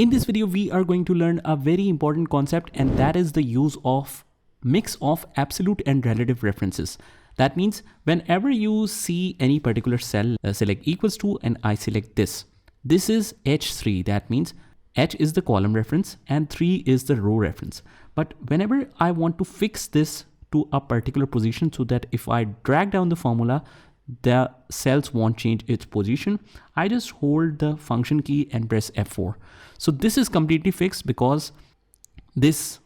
In this video, we are going to learn a very important concept, and that is the use of mix of absolute and relative references. That means whenever you see any particular cell, select equals to, and I select this. This is H3. That means H is the column reference and 3 is the row reference. But whenever I want to fix this to a particular position so that if I drag down the formula, the cells won't change its position, I just hold the function key and press F4. So this is completely fixed because this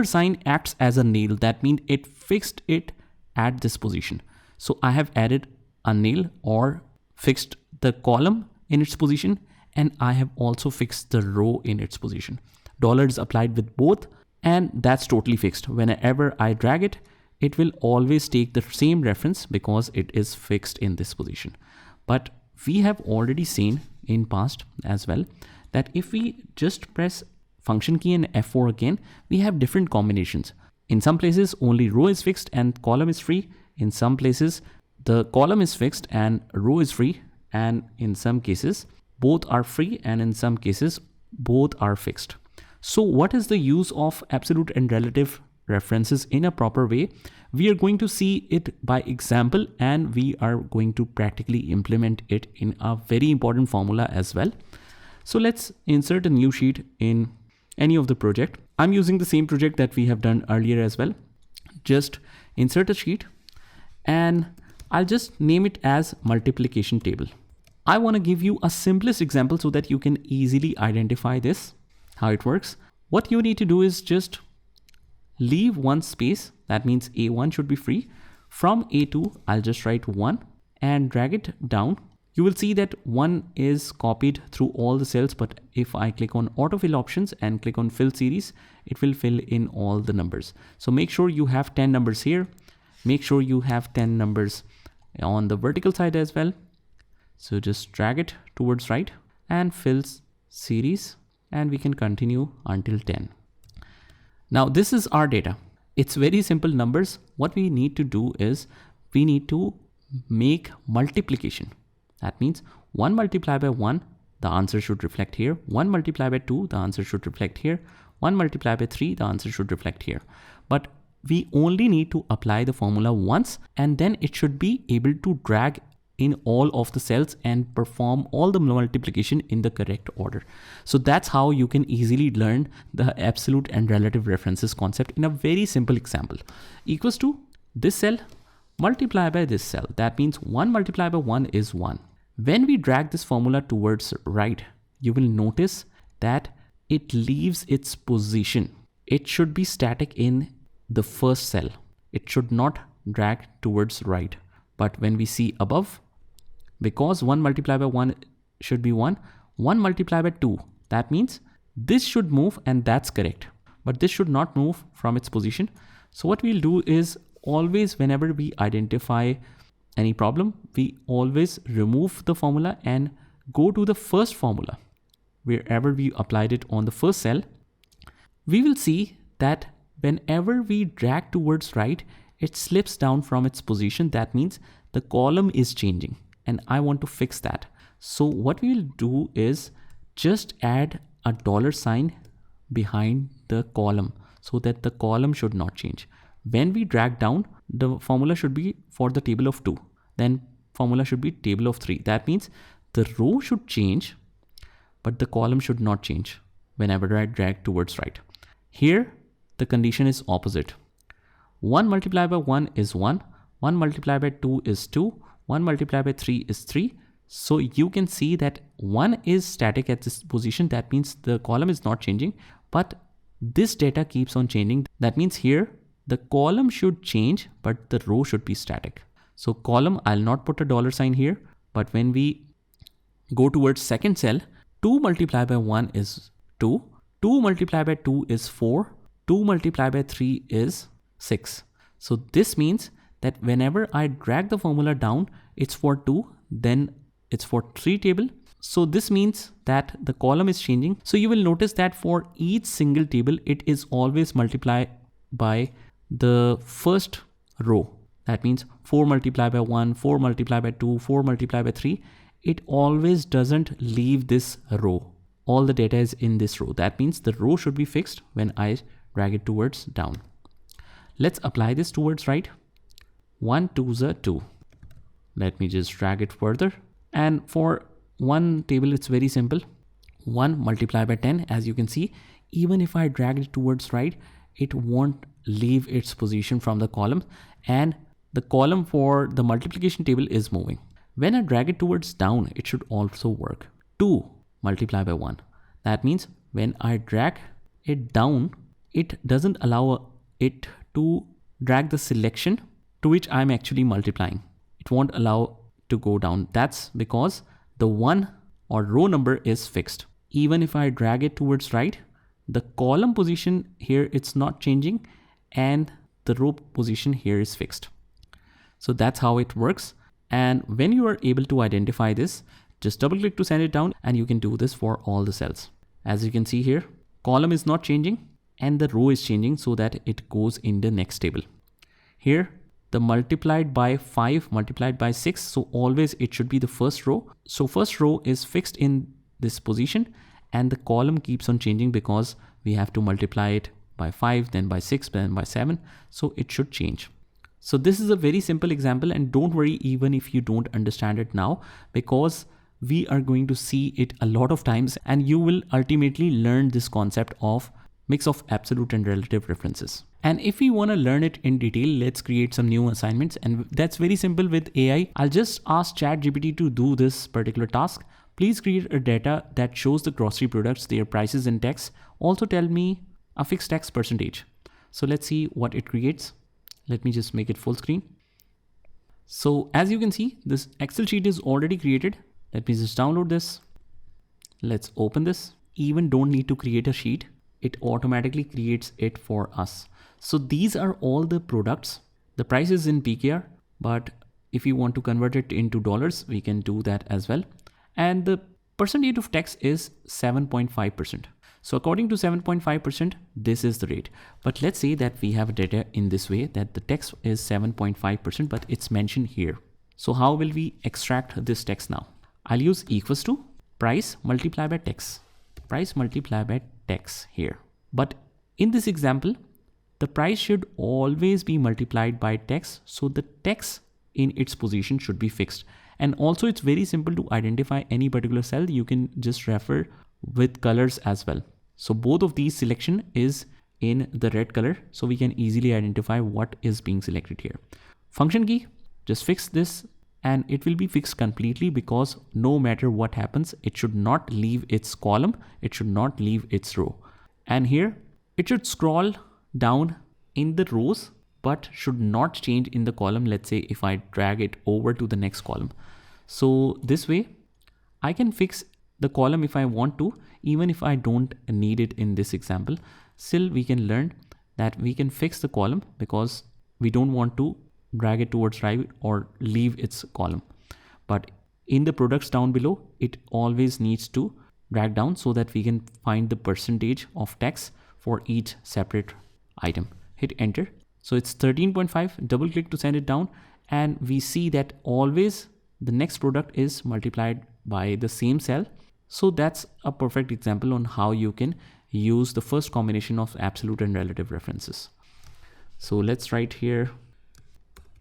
$sign acts as a nail. That means it fixed it at this position. So I have added a nail or fixed the column in its position, and I have also fixed the row in its position. Dollar is applied with both, and that's totally fixed. Whenever I drag it, it will always take the same reference because it is fixed in this position. But we have already seen in past as well that if we just press function key and F4 again, we have different combinations. In some places only row is fixed and column is free. In some places the column is fixed and row is free, and in some cases both are free, and in some cases both are fixed. So what is the use of absolute and relative references in a proper way? We are going to see it by example, and we are going to practically implement it in a very important formula as well. So let's insert a new sheet in any of the project. I'm using the same project that we have done earlier as well. Just insert a sheet and I'll just name it as multiplication table. I want to give you a simplest example so that you can easily identify this, how it works. What you need to do is just leave one space. That means A1 should be free. From A2, I'll just write 1 and drag it down. You will see that 1 is copied through all the cells, but if I click on autofill options and click on fill series, it will fill in all the numbers. So make sure you have 10 numbers here. Make sure you have 10 numbers on the vertical side as well. So just drag it towards right and fill series, and we can continue until 10. Now this is our data. It's very simple numbers. What we need to do is we need to make multiplication. That means 1 multiplied by 1, the answer should reflect here. 1 multiplied by 2, the answer should reflect here. 1 multiplied by 3, the answer should reflect here. But we only need to apply the formula once, and then it should be able to drag in all of the cells and perform all the multiplication in the correct order. So that's how you can easily learn the absolute and relative references concept in a very simple example. Equals to this cell multiply by this cell. That means 1 multiplied by 1 is 1. When we drag this formula towards right, you will notice that it leaves its position. It should be static in the first cell. It should not drag towards right. But when we see above, because 1 multiplied by 1 should be 1, 1 multiplied by 2, that means this should move, and that's correct. But this should not move from its position. So what we'll do is always whenever we identify any problem, we always remove the formula and go to the first formula. Wherever we applied it on the first cell, we will see that whenever we drag towards right, it slips down from its position. That means the column is changing, and I want to fix that. So what we will do is just add a $sign behind the column so that the column should not change. When we drag down, the formula should be for the table of 2. Then formula should be table of 3. That means the row should change, but the column should not change whenever I drag towards right. Here, the condition is opposite. 1 multiplied by 1 is 1. 1 multiplied by 2 is 2. 1 multiplied by 3 is 3. So you can see that 1 is static at this position. That means the column is not changing, but this data keeps on changing. That means here, the column should change, but the row should be static. So column, I'll not put a $sign here, but when we go towards second cell, 2 multiplied by 1 is 2. 2 multiplied by 2 is 4. 2 multiplied by 3 is 6. So this means that whenever I drag the formula down, it's for 2, then it's for 3 table. So this means that the column is changing. So you will notice that for each single table, it is always multiplied by the first row. That means 4 multiplied by 1, 4 multiplied by 2, 4 multiplied by 3. It always doesn't leave this row. all the data is in this row. That means the row should be fixed when I drag it towards down. Let's apply this towards right. 1 2 the 2. Let me just drag it further. And for one table, it's very simple. 1 multiplied by 10, as you can see, even if I drag it towards right, it won't leave its position from the column, and the column for the multiplication table is moving. When I drag it towards down, it should also work. 2 multiplied by 1. That means when I drag it down, it doesn't allow it to drag the selection to which I'm actually multiplying. It won't allow to go down. That's because the 1 or row number is fixed. Even if I drag it towards right, the column position here, it's not changing, and the row position here is fixed. So that's how it works. And when you are able to identify this, just double click to send it down, and you can do this for all the cells. As you can see here, column is not changing and the row is changing so that it goes in the next table. Here, the multiplied by 5 multiplied by 6. So always it should be the first row. So first row is fixed in this position, and the column keeps on changing because we have to multiply it by 5, then by 6, then by 7. So it should change. So this is a very simple example, and don't worry even if you don't understand it now, because we are going to see it a lot of times, and you will ultimately learn this concept of mix of absolute and relative references. And if we want to learn it in detail, let's create some new assignments, and that's very simple with AI. I'll just ask ChatGPT to do this particular task. Please create a data that shows the grocery products, their prices in text. Also tell me a fixed text percentage. So let's see what it creates. Let me just make it full screen. So as you can see, this Excel sheet is already created. Let me just download this. Let's open this. Even don't need to create a sheet. It automatically creates it for us. So these are all the products. The price is in PKR, but if you want to convert it into dollars, we can do that as well. And the percentage of text is 7.5%. So according to 7.5%, this is the rate. But let's say that we have data in this way that the text is 7.5%, but it's mentioned here. So how will we extract this text now? I'll use equals to price multiplied by text. Price multiplied by text here. But in this example, the price should always be multiplied by text. So the text in its position should be fixed. And also it's very simple to identify any particular cell. You can just refer with colors as well. So both of these selection is in the red color. So we can easily identify what is being selected here. Function key, just fix this, and it will be fixed completely because no matter what happens, it should not leave its column. It should not leave its row. And here it should scroll down in the rows, but should not change in the column. Let's say if I drag it over to the next column. So this way I can fix the column if I want to, even if I don't need it in this example. Still we can learn that we can fix the column because we don't want to drag it towards right or leave its column. But in the products down below, it always needs to drag down so that we can find the percentage of text for each separate item. Hit enter. So it's 13.5, double click to send it down, and we see that always the next product is multiplied by the same cell. So that's a perfect example on how you can use the first combination of absolute and relative references. So let's write here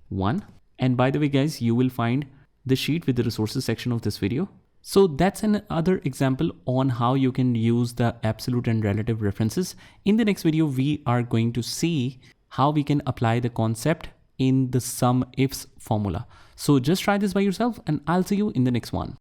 1. And by the way, guys, you will find the sheet with the resources section of this video. So that's another example on how you can use the absolute and relative references. In the next video, we are going to see how we can apply the concept in the sum ifs formula. So just try this by yourself, and I'll see you in the next one.